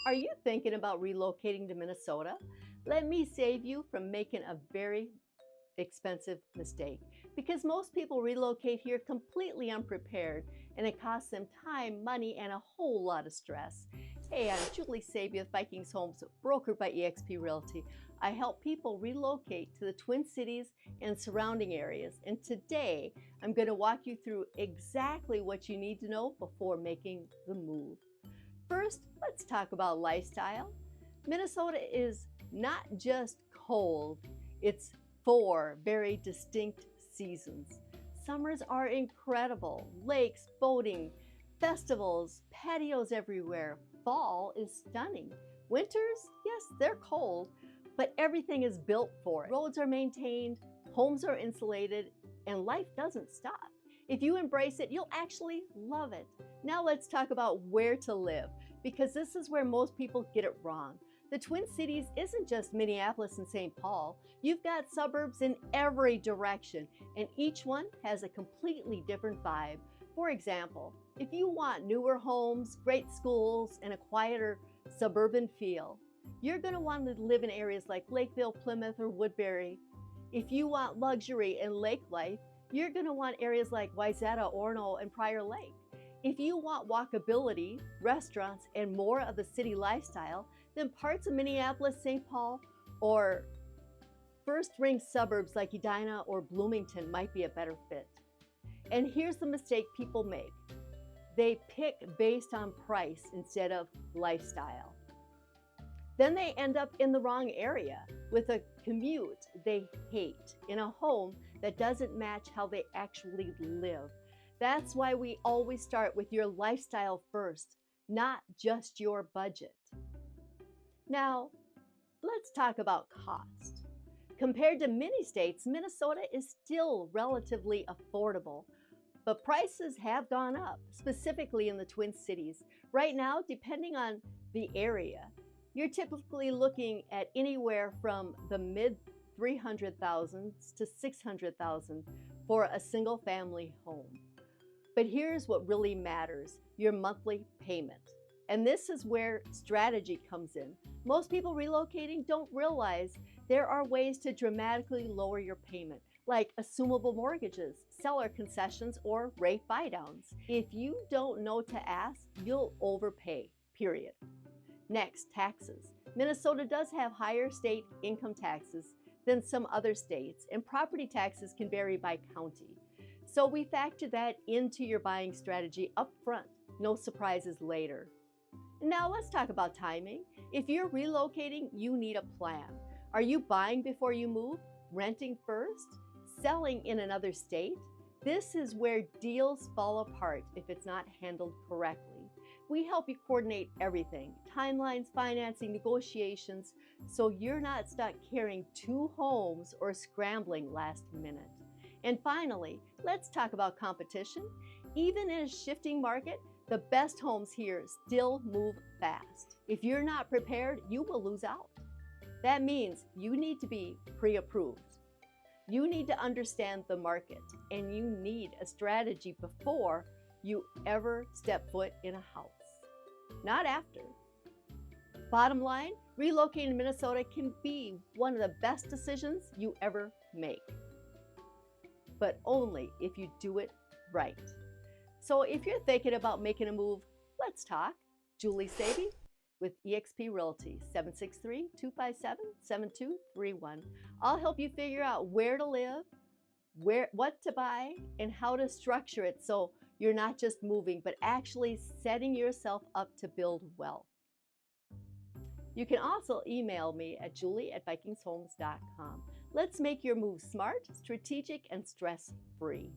Are you thinking about relocating to Minnesota? Let me save you from making a very expensive mistake because most people relocate here completely unprepared and it costs them time, money, and a whole lot of stress. Hey, I'm Julie Sabby with Vikings Homes, brokered by eXp Realty. I help people relocate to the Twin Cities and surrounding areas. And today I'm going to walk you through exactly what you need to know before making the move. First, let's talk about lifestyle. Minnesota is not just cold, it's four very distinct seasons. Summers are incredible, lakes, boating, festivals, patios everywhere. Fall is stunning. Winters, yes, they're cold, but everything is built for it. Roads are maintained, homes are insulated, and life doesn't stop. If you embrace it, you'll actually love it. Now let's talk about where to live, because this is where most people get it wrong. The Twin Cities isn't just Minneapolis and St. Paul. You've got suburbs in every direction, and each one has a completely different vibe. For example, if you want newer homes, great schools, and a quieter suburban feel, you're going to want to live in areas like Lakeville, Plymouth, or Woodbury. If you want luxury and lake life, you're going to want areas like Wayzata, Orono, and Prior Lake. If you want walkability, restaurants, and more of the city lifestyle, then parts of Minneapolis, St. Paul, or first-ring suburbs like Edina or Bloomington might be a better fit. And here's the mistake people make. They pick based on price instead of lifestyle. Then they end up in the wrong area with a commute they hate in a home that doesn't match how they actually live. That's why we always start with your lifestyle first, not just your budget. Now, let's talk about cost. Compared to many states, Minnesota is still relatively affordable, but prices have gone up, specifically in the Twin Cities. Right now, depending on the area, you're typically looking at anywhere from the mid 300,000s to 600,000 for a single family home. But here's what really matters, your monthly payment. And this is where strategy comes in. Most people relocating don't realize there are ways to dramatically lower your payment, like assumable mortgages, seller concessions, or rate buydowns. If you don't know to ask, you'll overpay, period. Next, taxes. Minnesota does have higher state income taxes than some other states, and property taxes can vary by county. So we factor that into your buying strategy up front, no surprises later. Now let's talk about timing. If you're relocating, you need a plan. Are you buying before you move, renting first, selling in another state? This is where deals fall apart if it's not handled correctly. We help you coordinate everything, timelines, financing, negotiations, so you're not stuck carrying two homes or scrambling last minute. And finally, let's talk about competition. Even in a shifting market, the best homes here still move fast. If you're not prepared, you will lose out. That means you need to be pre-approved. You need to understand the market, and you need a strategy before you ever step foot in a house, not after. Bottom line, relocating to Minnesota can be one of the best decisions you ever make, but only if you do it right. So if you're thinking about making a move, let's talk. Julie Sabby with eXp Realty, 763-257-7231. I'll help you figure out where to live, what to buy, and how to structure it so you're not just moving, but actually setting yourself up to build wealth. You can also email me at julie@vikingshomes.com. Let's make your move smart, strategic, and stress-free.